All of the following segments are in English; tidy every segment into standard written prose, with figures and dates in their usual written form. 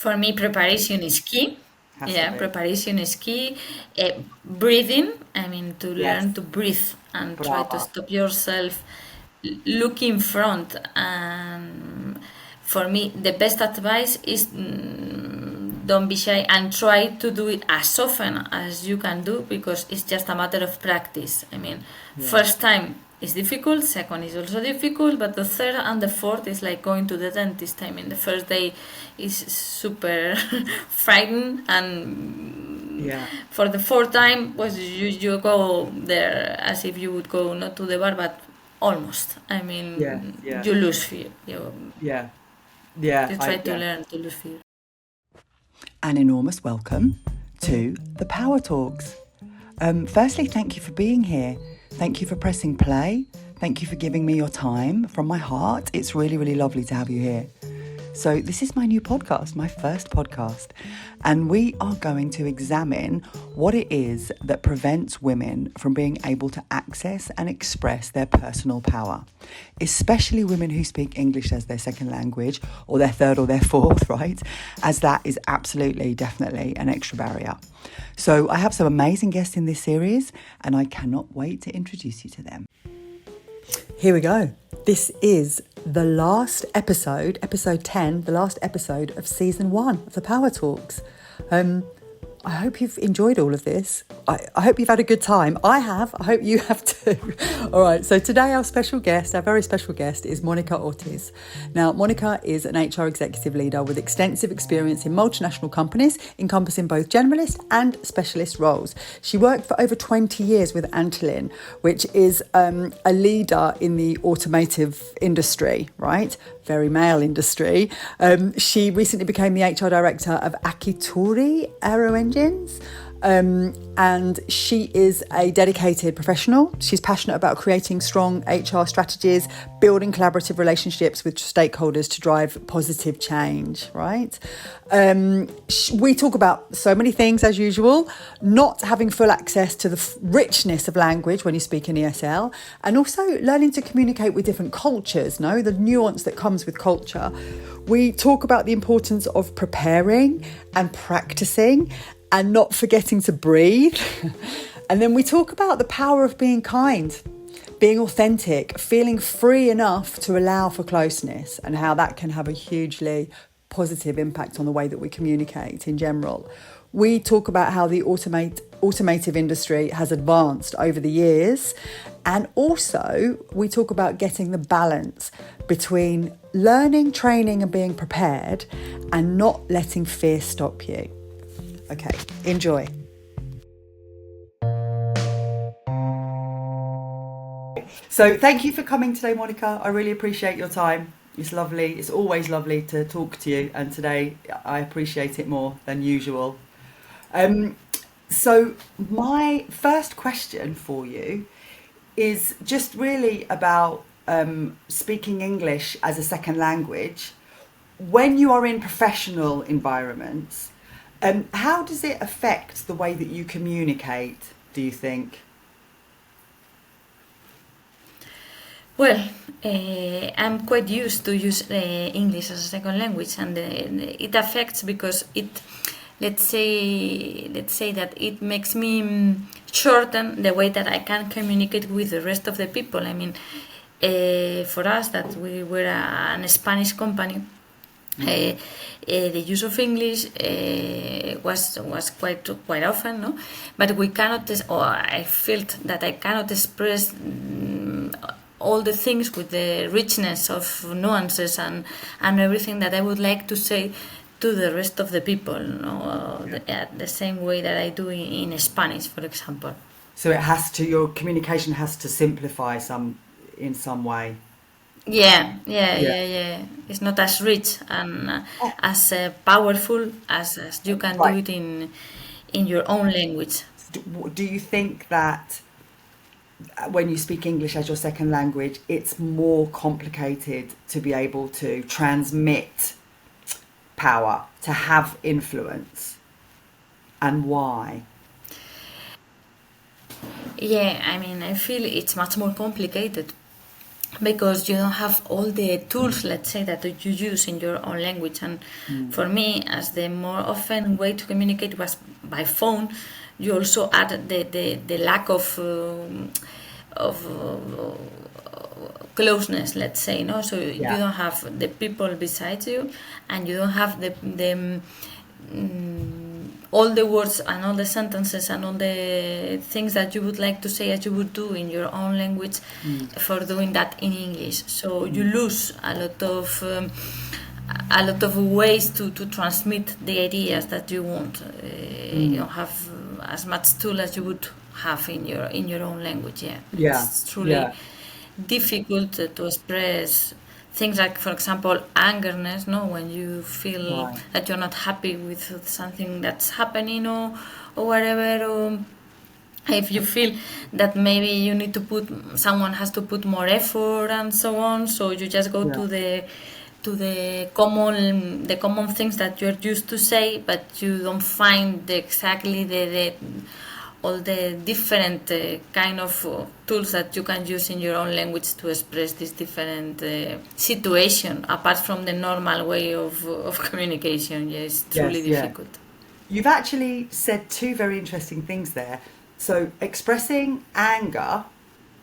For me, preparation is key. Has to Yeah, be. preparation is key. Breathing, I mean, to learn Yes. to breathe and try to Brava. stop yourself, look in front. And for me, the best advice is don't be shy and try to do it as often as you can do, because it's just a matter of practice. I mean, Yeah. first time is difficult, second is also difficult, but the third and the fourth is like going to the dentist. I mean, the first day is super frightened, and Yeah. for the fourth time was you go there as if you would go not to the bar, but almost. I Yes. mean, Yeah. you lose fear. You Yeah. Yeah. try to Yeah. learn to lose fear. An enormous welcome to the Power Talks. Firstly, thank you for being here. Thank you for pressing play. Thank you for giving me your time from my heart. It's really, really lovely to have you here. So, this is my new podcast, my first podcast, and we are going to examine what it is that prevents women from being able to access and express their personal power, especially women who speak English as their second language or their third or their fourth, right? As that is absolutely, definitely an extra barrier. So, I have some amazing guests in this series, and I cannot wait to introduce you to them. Here we go. This is the last episode, episode 10, the last episode of season 1 of the Power Talks. I hope you've enjoyed all of this. I hope you've had a good time. I have. I hope you have too. All right. So today our special guest, our very special guest, is Monica Ortiz. Now, Monica is an HR executive leader with extensive experience in multinational companies, encompassing both generalist and specialist roles. She worked for over 20 years with Antolin, which is a leader in the automotive industry, right? Very male industry. She recently became the HR director of Akitori Aero Engines. And she is a dedicated professional. She's passionate about creating strong HR strategies, building collaborative relationships with stakeholders to drive positive change, right? We talk about so many things as usual, not having full access to the richness of language when you speak in ESL, and also learning to communicate with different cultures, the nuance that comes with culture. We talk about the importance of preparing and practicing and not forgetting to breathe. And then we talk about the power of being kind, being authentic, feeling free enough to allow for closeness, and how that can have a hugely positive impact on the way that we communicate in general. We talk about how the automotive industry has advanced over the years. And also we talk about getting the balance between learning, training and being prepared, and not letting fear stop you. Okay, enjoy. So thank you for coming today, Monica. I really appreciate your time. It's lovely. It's always lovely to talk to you. And today I appreciate it more than usual. So my first question for you is just really about speaking English as a second language. When you are in professional environments, how does it affect the way that you communicate, do you think? Well, I'm quite used to use English as a second language, and it affects because let's say that it makes me shorten the way that I can communicate with the rest of the people. I mean, for us that we were a Spanish company, the use of English was quite often, no? But we cannot, or I felt that I cannot express all the things with the richness of nuances and everything that I would like to say to the rest of the people, the same way that I do in Spanish, for example. So your communication has to simplify in some way. Yeah. It's not as rich and as powerful as you can do Right. it in your own language. Do you think that when you speak English as your second language, it's more complicated to be able to transmit power, to have influence, and why? Yeah, I mean, I feel it's much more complicated because you don't have all the tools, let's say, that you use in your own language. And for me, as the more often way to communicate was by phone, you also add the lack of closeness, let's say, no. So you Yeah. don't have the people beside you, and you don't have all the words and all the sentences and all the things that you would like to say as you would do in your own language for doing that in English. So you lose a lot of ways to transmit the ideas that you want. You don't have as much tool as you would have in your own language. Yeah, Yeah. it's truly Yeah. difficult to express things like, for example, angerness, no, when you feel Right. that you're not happy with something that's happening, or whatever, or if you feel that maybe you need to put, someone has to put more effort and so on, so you just go Yeah. to the common things that you're used to say, but you don't find exactly the all the different kind of tools that you can use in your own language to express this different situation, apart from the normal way of communication. Yeah, it's truly Yes. Yeah. difficult. You've actually said two very interesting things there. So expressing anger,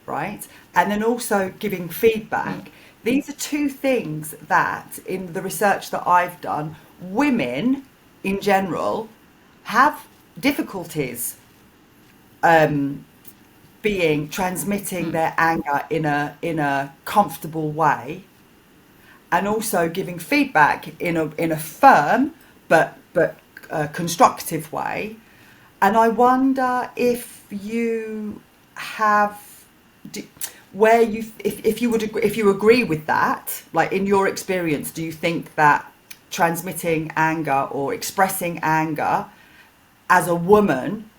right? And then also giving feedback. These are two things that, in the research that I've done, women in general have difficulties transmitting their anger in a comfortable way, and also giving feedback in a firm but constructive way. And I wonder if you have where you if you would agree, if you agree with that, like in your experience, do you think that transmitting anger or expressing anger as a woman,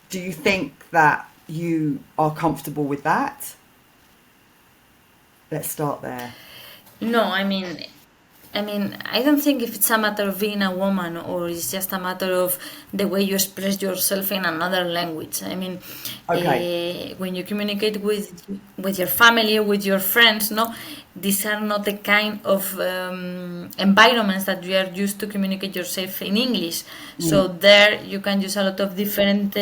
do you think that you are comfortable with that? Let's start there. No, I mean, I don't think if it's a matter of being a woman or it's just a matter of the way you express yourself in another language. I mean, Okay. when you communicate with your family or with your friends, no, these are not the kind of environments that you are used to communicate yourself in English. So there you can use a lot of different.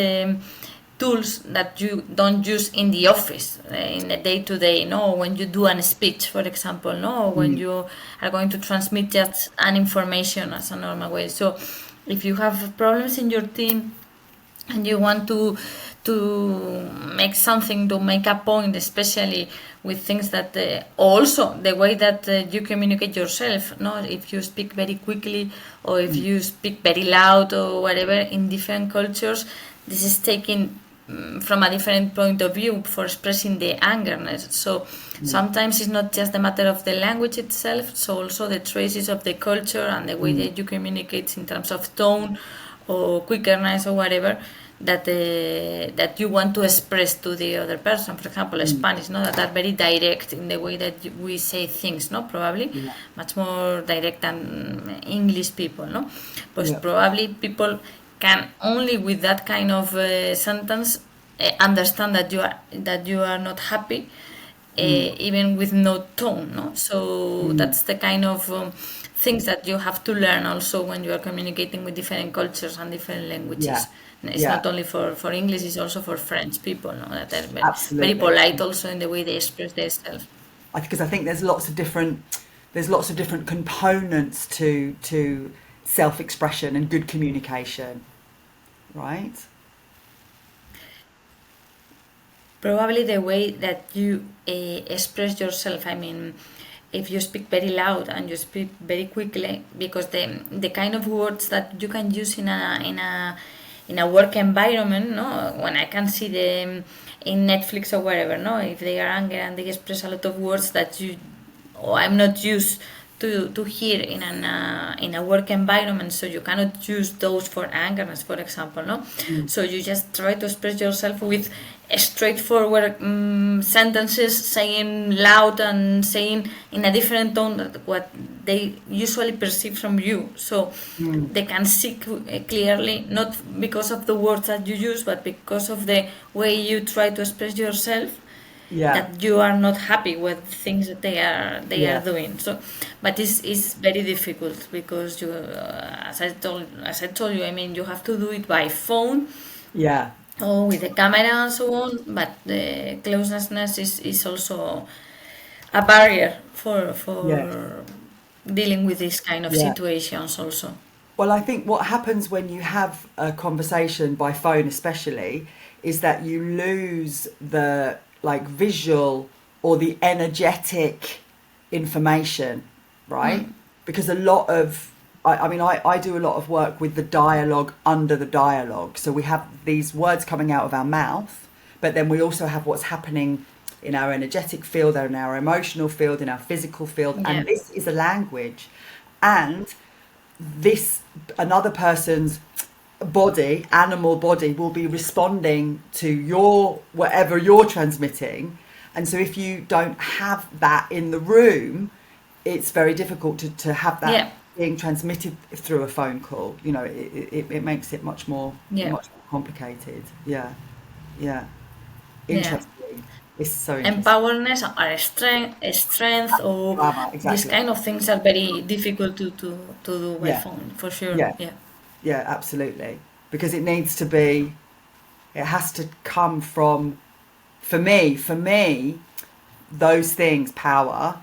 Tools that you don't use in the office in the day to day, no, when you do a speech, for example, no, or when you are going to transmit just an information as a normal way. So if you have problems in your team and you want to make something, to make a point, especially with things that also the way that you communicate yourself, no, if you speak very quickly or if you speak very loud or whatever in different cultures, this is taken from a different point of view for expressing the angerness. So sometimes it's not just a matter of the language itself, it's also the traces of the culture and the way that you communicate in terms of tone or quickness or whatever that that you want to express to the other person. For example, Spanish, no, that are very direct in the way that we say things, no, probably Yeah. much more direct than English people, no, but Yeah. probably people can only with that kind of sentence understand that you are not happy, even with no tone, no. So that's the kind of things that you have to learn also when you are communicating with different cultures and different Yeah. languages. It's Yeah. not only for English; it's also for French people, no, that are very Absolutely. polite also in the way they express themselves. Because I think there's lots of different components to self-expression and good communication, right? Probably the way that you express yourself. I mean, if you speak very loud and you speak very quickly, because the kind of words that you can use in a work environment, no, when I can see them in Netflix or wherever, no, if they are angry and they express a lot of words that you or I'm not used to hear in a work environment, so you cannot use those for angerness, for example, no. So you just try to express yourself with straightforward sentences, saying loud and saying in a different tone that what they usually perceive from you, so they can see clearly, not because of the words that you use but because of the way you try to express yourself. Yeah. that you are not happy with things that they are Yeah. doing. So, but it's very difficult because you, as I told you, I mean, you have to do it by phone Yeah. or with the camera and so on. But the closeness is also a barrier Yes. for dealing with this kind of Yeah. situations also. Well, I think what happens when you have a conversation by phone, especially, is that you lose the like visual or the energetic information, right? Because a lot of, I mean, I do a lot of work with the dialogue under the dialogue. So we have these words coming out of our mouth, but then we also have what's happening in our energetic field, in our emotional field, in our physical field. Yeah. And this is a language. And this another person's body, animal body, will be responding to your whatever you're transmitting. And so if you don't have that in the room, it's very difficult to have that Yeah. being transmitted through a phone call. You know, it makes it much more Yeah. complicated. Yeah. Yeah. Yeah. Interesting. It's so interesting. Empowerness or strength or these Exactly. kind of things are very difficult to do by Yeah. phone for sure. Yeah. Yeah. Yeah, absolutely. Because it needs to be, it has to come from, for me, those things, power,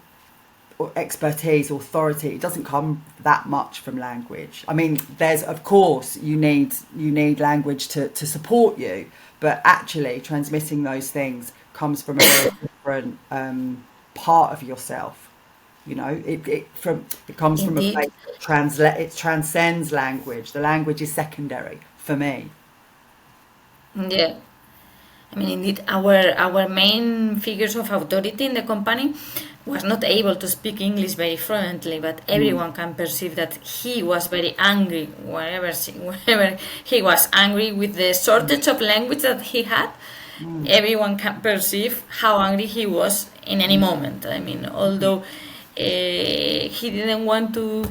or expertise, authority, it doesn't come that much from language. I mean, there's, of course, you need language to support you, but actually transmitting those things comes from a very different part of yourself. You know, it comes from a Indeed. place that it transcends language. The language is secondary for me. Yeah. I mean, indeed, our main figures of authority in the company was not able to speak English very fluently, but Mm, everyone can perceive that he was very angry wherever he was angry with the shortage of language that he had. mm, Everyone can perceive how angry he was in any mm, moment. I mean, although he didn't want to.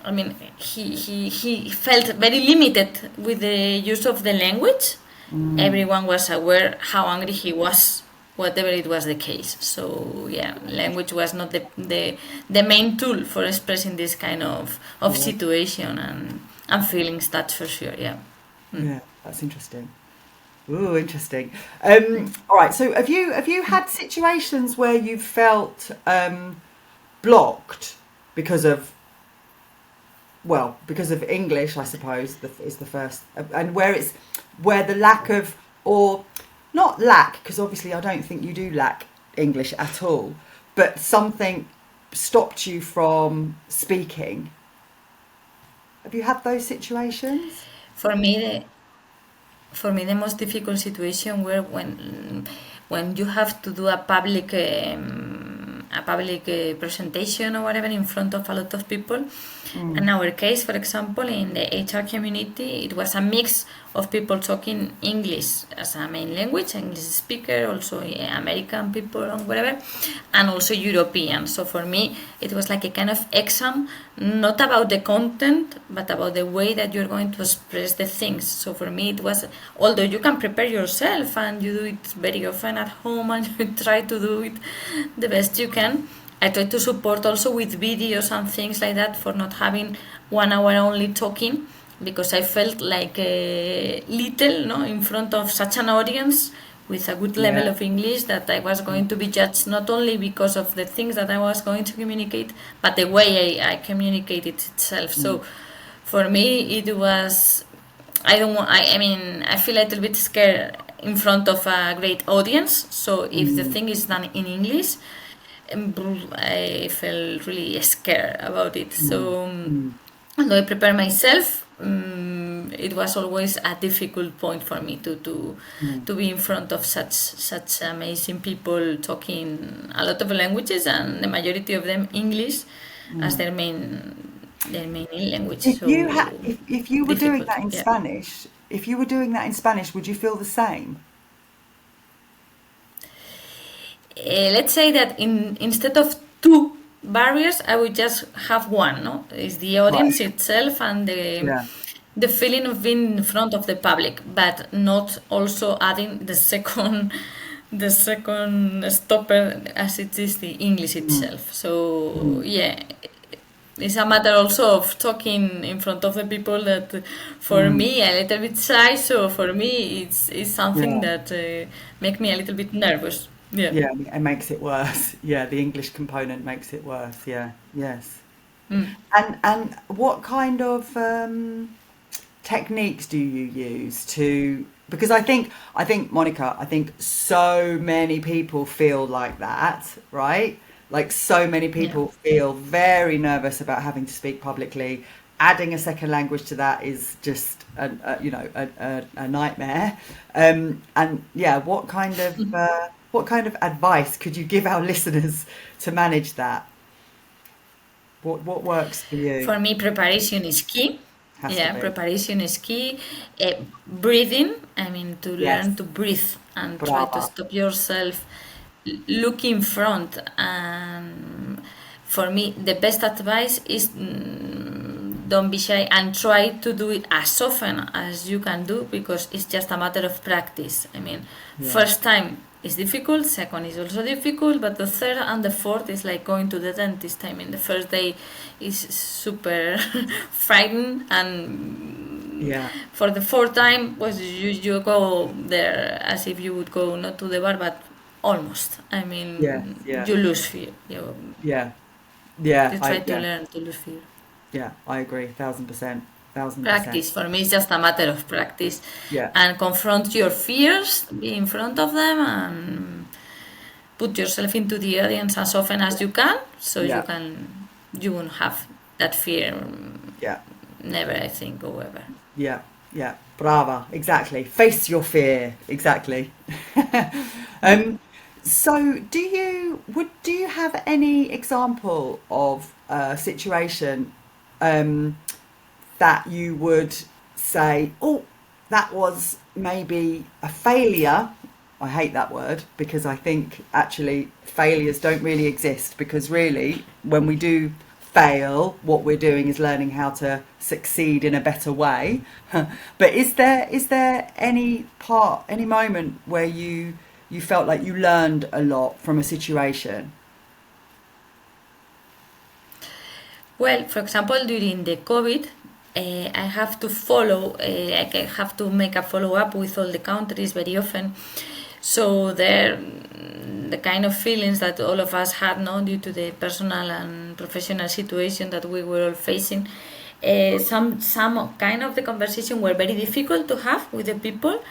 I mean, he felt very limited with the use of the language. mm. Everyone was aware how angry he was, whatever it was the case. So yeah, language was not the main tool for expressing this kind of Yeah, situation and feelings. That's for sure. Yeah. yeah, that's interesting. Ooh, interesting. All right. So, have you had situations where you felt blocked because of because of English, I suppose, is the first, and where the lack of, or not lack, because obviously I don't think you do lack English at all, but something stopped you from speaking. Have you had those situations? For me, the most difficult situation were when you have to do a public presentation or whatever in front of a lot of people. In Mm, our case, for example, in the HR community, it was a mix of people talking English as a main language, English speaker, also American people or whatever, and also European. So for me, it was like a kind of exam, not about the content, but about the way that you're going to express the things. So for me, it was, although you can prepare yourself and you do it very often at home and you try to do it the best you can, I try to support also with videos and things like that for not having 1 hour only talking, because I felt like little, no, in front of such an audience with a good level yeah. of English, that I was going to be judged not only because of the things that I was going to communicate, but the way I communicated itself. Mm, So for me, it was, I don't want, I mean, I feel a little bit scared in front of a great audience. So if the mm, thing is done in English, I felt really scared about it. mm, So mm, although I prepare myself, it was always a difficult point for me mm, to be in front of such amazing people talking a lot of languages, and the majority of them English as mm. their main language. If you So if you were doing difficult, that in yeah. Spanish, if you were doing that in Spanish, would you feel the same? Let's say that instead of two barriers, I would just have one. No, is the Right. audience itself and Yeah. the feeling of being in front of the public, but not also adding the second the second stopper as it is the English itself. So yeah, it's a matter also of talking in front of the people that for me a little bit shy. So for me it's something Yeah. that make me a little bit nervous. Yeah. Yeah, it makes it worse. Yeah, the English component makes it worse. Yeah, yes. Mm. And what kind of techniques do you use to? Because I think Monica, I think so many people feel like that, right? Like so many Yeah. people feel very nervous about having to speak publicly. Adding a second language to that is just a nightmare. And yeah, what kind of advice could you give our listeners to manage that? What works for you? For me, preparation is key. Has to Yeah, be. preparation is key. Breathing, I mean, to learn Yes. to breathe and try to Brava. stop yourself, look in front. And for me, the best advice is don't be shy and try to do it as often as you can do, because it's just a matter of practice. I mean, Yeah. first time is difficult, second is also difficult, but the third and the fourth is like going to the dentist. I mean, the first day is super frightened, and Yeah. for the fourth time was you go there as if you would go not to the bar, but almost. I Yes. mean, Yeah. you lose fear. Yeah. Yeah. You try to learn to lose fear. Yeah. I agree. 1,000%. 1,000%. Practice, for me, it's just a matter of practice, Yeah. and confront your fears, be in front of them, and put yourself into the audience as often as you can, so Yeah. you won't have that fear, Yeah. never, I think, or ever. Yeah. Yeah. Brava. Exactly. Face your fear. Exactly. um, so do you have any example of a situation um, that you would say, oh, that was maybe a failure? I hate that word because I think actually failures don't really exist, because really when we do fail, what we're doing is learning how to succeed in a better way. But is there any moment where you felt like you learned a lot from a situation? Well, for example, during the COVID, I have to follow, have to make a follow up with all the countries very often. So there, the kind of feelings that all of us had, no, due to the personal and professional situation that we were all facing, some kind of the conversation were very difficult to have with the people.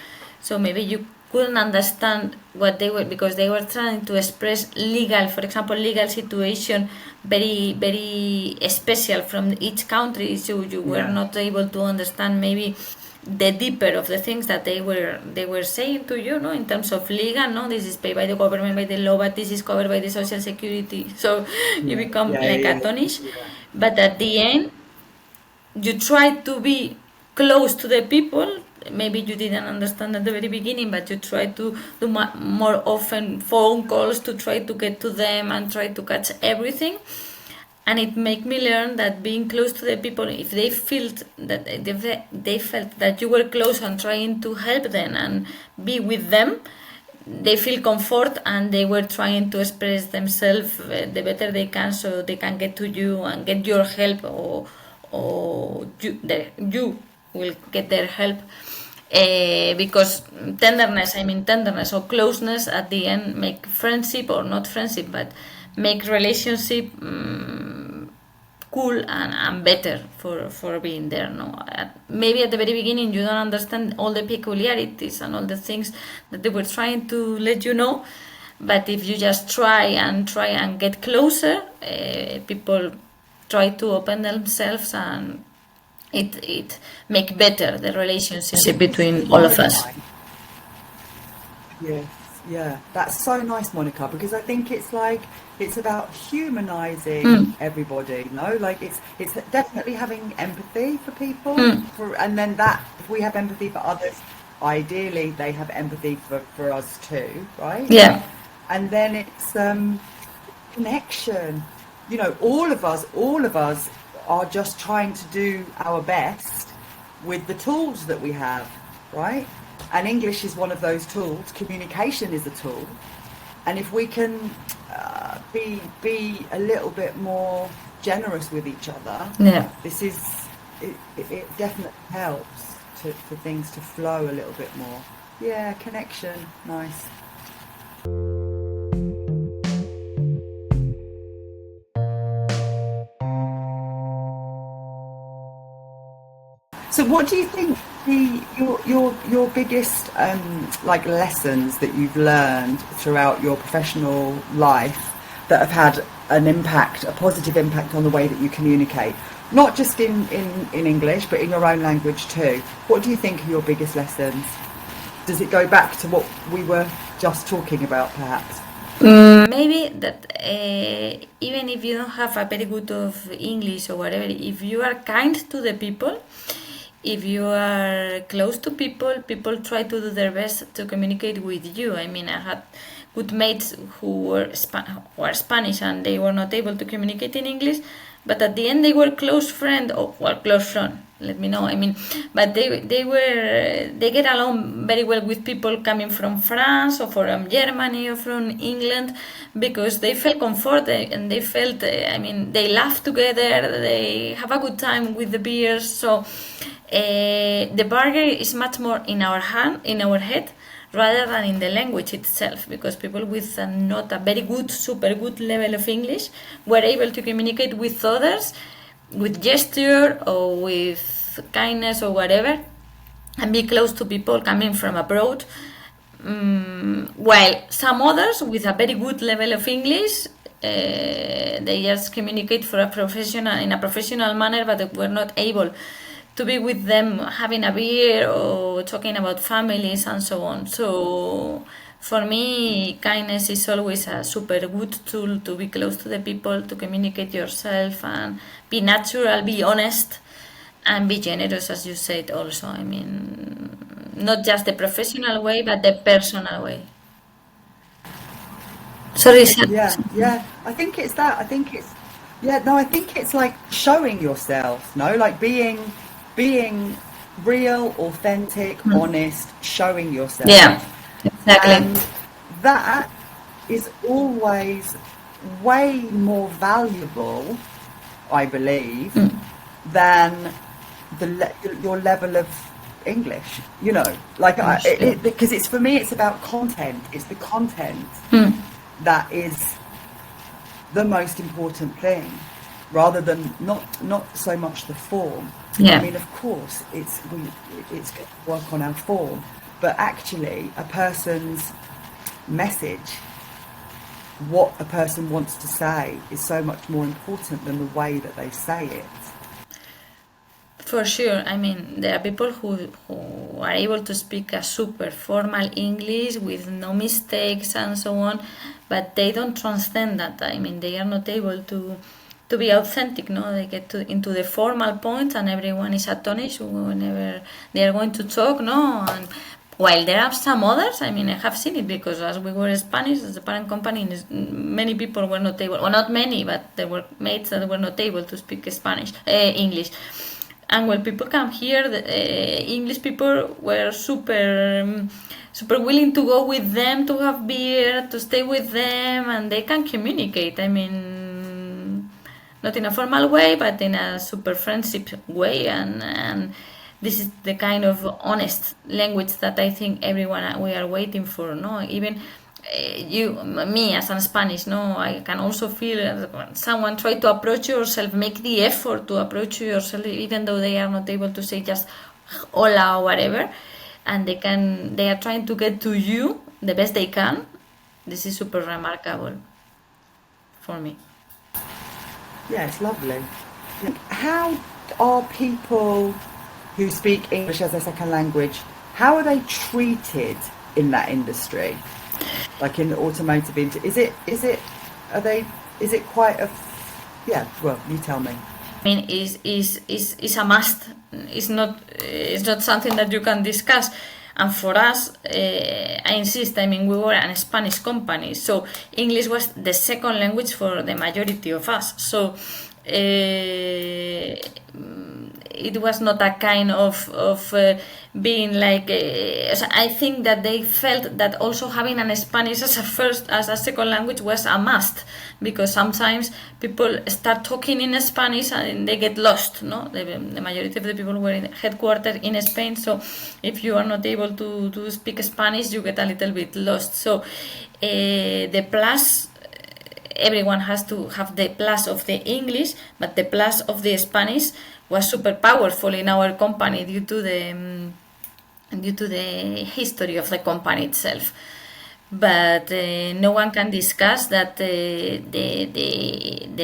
So maybe you couldn't understand what they were, because they were trying to express legal, for example, legal situation, very very special from each country. So you were Yeah. not able to understand maybe the deeper of the things that they were saying to you, no, in terms of legal, no, this is paid by the government, by the law, but this is covered by the social security. So you Yeah. become Yeah. like Yeah. astonished. Yeah. But at the end, you try to be close to the people. Maybe you didn't understand at the very beginning, but you try to do more often phone calls to try to get to them and try to catch everything. And it made me learn that being close to the people, if they felt that you were close and trying to help them and be with them, they feel comfort, and they were trying to express themselves the better they can, so they can get to you and get your help, or you will get their help. Because tenderness or closeness at the end make friendship, or not friendship, but make relationship cool and better for being there. No, maybe at the very beginning you don't understand all the peculiarities and all the things that they were trying to let you know, but if you just try and get closer, people try to open themselves, and it make better the relationship between all So of us. nice. Yes, yeah, that's so nice, Monica, because I think it's like it's about humanizing Mm, everybody, you know, like it's definitely having empathy for people, mm, and then that if we have empathy for others, ideally they have empathy for us too, right? yeah. And then it's connection. You know, all of us are just trying to do our best with the tools that we have, right? And English is one of those tools. Communication is a tool. And if we can be a little bit more generous with each other, Yeah. it definitely helps for things to flow a little bit more. Yeah, connection, nice. So what do you think your biggest like lessons that you've learned throughout your professional life that have had an impact, a positive impact on the way that you communicate? Not just in English, but in your own language too. What do you think are your biggest lessons? Does it go back to what we were just talking about, perhaps? Maybe that even if you don't have a very good of English or whatever, if you are kind to the people, if you are close to people, people try to do their best to communicate with you. I mean, I had good mates who were Spanish and they were not able to communicate in English, but at the end they were close friend, or well, close friend. Let me know. I mean, but they get along very well with people coming from France or from Germany or from England because they felt comforted and they felt. I mean, they laugh together. They have a good time with the beers. So the barrier is much more in our head, rather than in the language itself, because people with not a very good, super good level of English were able to communicate with others with gesture or with kindness or whatever, and be close to people coming from abroad. While some others with a very good level of English, they just communicate in a professional manner, but they were not able to be with them having a beer or talking about families and so on. So for me, kindness is always a super good tool to be close to the people, to communicate yourself and be natural, be honest, and be generous, as you said also. I mean, not just the professional way, but the personal way. Sorry, Yeah. I think it's that. I think it's I think it's like showing yourself, no? Like being real, authentic, honest, showing yourself. Yeah, exactly. And that is always way more valuable, I believe, than your level of English. You know, like because it's for me, it's about content. It's the content that is the most important thing, rather than not so much the form. Yeah. I mean, of course, it's good to work on our form, but actually, a person's message, what a person wants to say, is so much more important than the way that they say it. For sure. I mean, there are people who are able to speak a super formal English with no mistakes and so on, but they don't transcend that. I mean, they are not able to be authentic, no? They get into the formal points and everyone is astonished whenever they are going to talk, no? And while there are some others, I mean, I have seen it because as we were Spanish, as a parent company, many people were not able, well, not many, but there were mates that were not able to speak English. And when people come here, the English people were super willing to go with them, to have beer, to stay with them, and they can communicate. I mean, not in a formal way, but in a super friendship way, and this is the kind of honest language that I think everyone we are waiting for. No, even me as a Spanish, no, I can also feel when someone try to approach yourself, make the effort to approach yourself, even though they are not able to say just hola or whatever, and they are trying to get to you the best they can. This is super remarkable for me. Yeah, it's lovely. How are people who speak English as a second language, how are they treated in that industry? Like in the automotive industry, is it quite a, yeah, well, you tell me. I mean, is a must. It's not something that you can discuss. And for us, I insist. I mean, we were a Spanish company, so English was the second language for the majority of us. So it was not a kind of being like so I think that they felt that also having an Spanish as a second language was a must, because sometimes people start talking in Spanish and they get lost. No, the majority of the people were headquartered in Spain, so if you are not able to speak Spanish, you get a little bit lost. So the plus, everyone has to have the plus of the English, but the plus of the Spanish was super powerful in our company due to the history of the company itself. But no one can discuss that the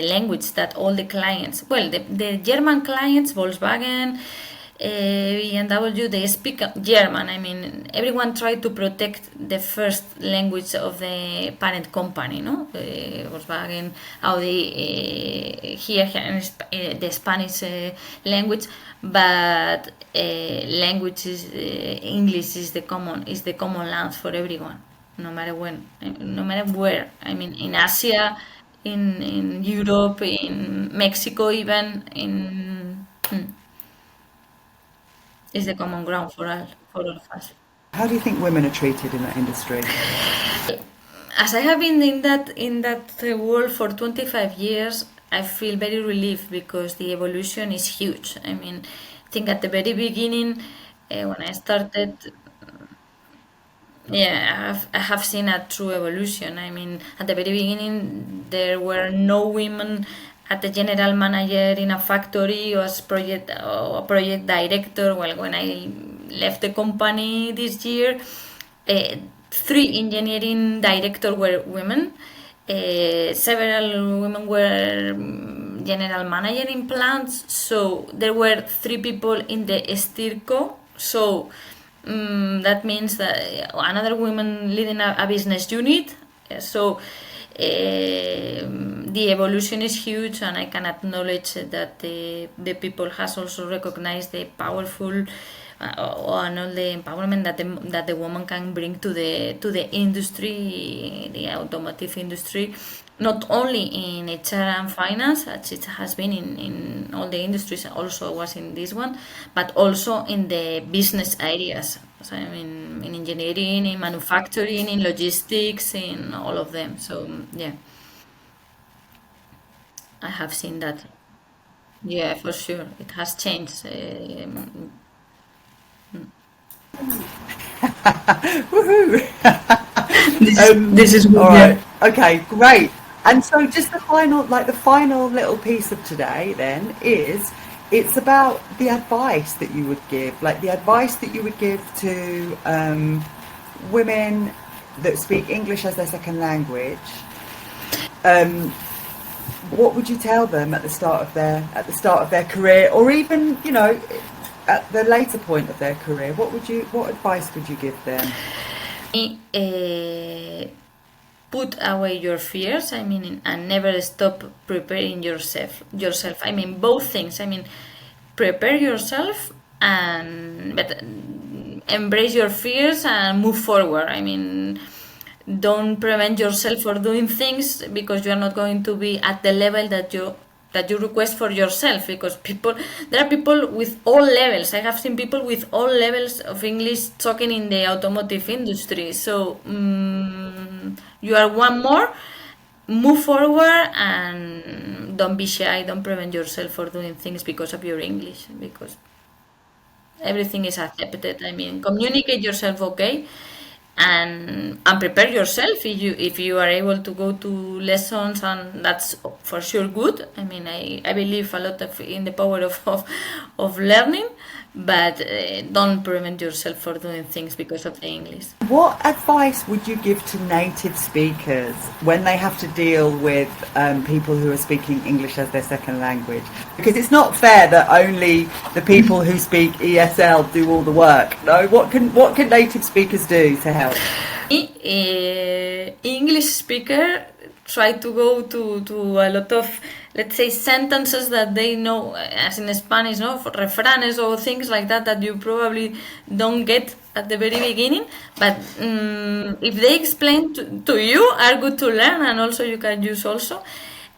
language that all the clients, well, the German clients, Volkswagen, BMW, they speak German. I mean, everyone tried to protect the first language of the parent company, no? Volkswagen, Audi, here the Spanish language, but language is English is the common language for everyone, no matter when, no matter where. I mean, in Asia, in Europe, in Mexico, even in. Is the common ground for all of us. How do you think women are treated in that industry? As I have been in that world for 25 years, I feel very relieved because the evolution is huge. I mean, I think at the very beginning, when I started, yeah, I have seen a true evolution. I mean, at the very beginning, there were no women at the general manager in a factory or as project director. Well, when I left the company this year, uh, three engineering directors were women. Several women were general manager in plants. So there were three people in the Estirco. So that means that another woman leading a business unit. So the evolution is huge, and I can acknowledge that the people has also recognized the powerful and all the empowerment that the woman can bring to the industry, the automotive industry, not only in HR and finance, as it has been in all the industries, also was in this one, but also in the business areas. So, I mean, in engineering, in manufacturing, in logistics, in all of them. So yeah, I have seen that. Yeah, for sure, it has changed. Woohoo! This is All good. right. Yeah. Okay, great. And so just the final little piece of today then is it's about the advice that you would give, like the advice that you would give to women that speak English as their second language. Um, what would you tell them at the start of their career, or even at the later point of their career? What advice would you give them? uh, Put away your fears. I mean, and never stop preparing yourself. I mean, both things. I mean, prepare yourself, and but embrace your fears and move forward. I mean, don't prevent yourself for doing things because you are not going to be at the level that you request for yourself, because there are people with all levels. I have seen people with all levels of English talking in the automotive industry. So you are one more. Move forward and don't be shy. Don't prevent yourself for doing things because of your English, because everything is accepted. I mean, communicate yourself, okay, and prepare yourself if you are able to go to lessons, and that's for sure good. I mean, I believe a lot in the power of learning, but don't prevent yourself for doing things because of the English. What advice would you give to native speakers when they have to deal with people who are speaking English as their second language? Because it's not fair that only the people who speak ESL do all the work. No, what can native speakers do to help? English speaker try to go to a lot of, let's say, sentences that they know, as in Spanish, no, for refranes or things like that you probably don't get at the very beginning, but if they explain to you, are good to learn, and also you can use also.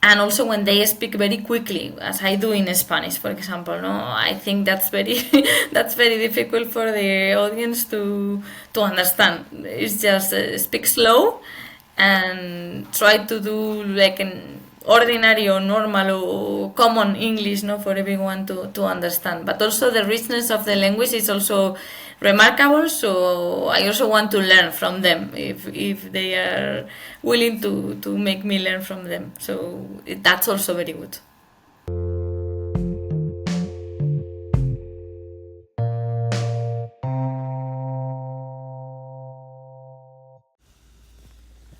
And also when they speak very quickly, as I do in Spanish, for example, no, I think that's very that's very difficult for the audience to understand. It's just speak slow and try to do like an ordinary or normal or common English, no, for everyone to understand. But also the richness of the language is also remarkable. So I also want to learn from them if they are willing to make me learn from them. So that's also very good.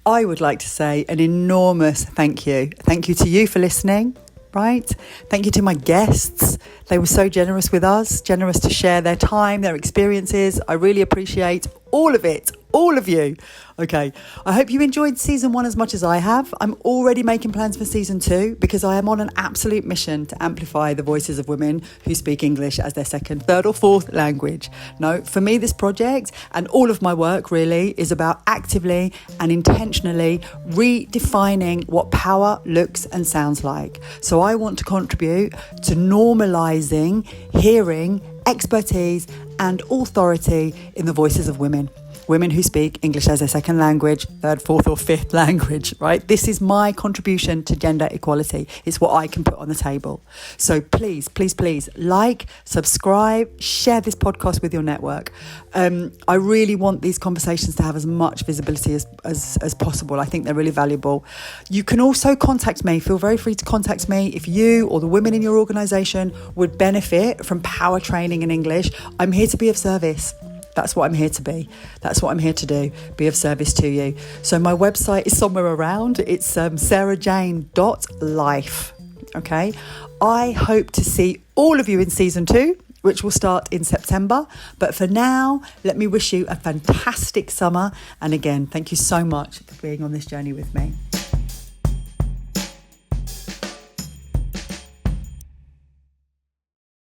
I would like to say an enormous thank you. Thank you to you for listening, right? Thank you to my guests. They were so generous with us, generous to share their time, their experiences. I really appreciate all of it, all of you. Okay, I hope you enjoyed season 1 as much as I have. I'm already making plans for season 2 because I am on an absolute mission to amplify the voices of women who speak English as their second, third or fourth language. No, for me, this project and all of my work really is about actively and intentionally redefining what power looks and sounds like. So I want to contribute to normalising hearing, expertise and authority in the voices of women. Women who speak English as their second language, third, fourth or fifth language, right? This is my contribution to gender equality. It's what I can put on the table. So please, please, please like, subscribe, share this podcast with your network. I really want these conversations to have as much visibility as possible. I think they're really valuable. You can also contact me. Feel very free to contact me if you or the women in your organisation would benefit from power training in English. I'm here to be of service. That's what I'm here to be. That's what I'm here to do, be of service to you. So my website is somewhere around. It's sarahjane.life. Okay. I hope to see all of you in season 2, which will start in September. But for now, let me wish you a fantastic summer. And again, thank you so much for being on this journey with me.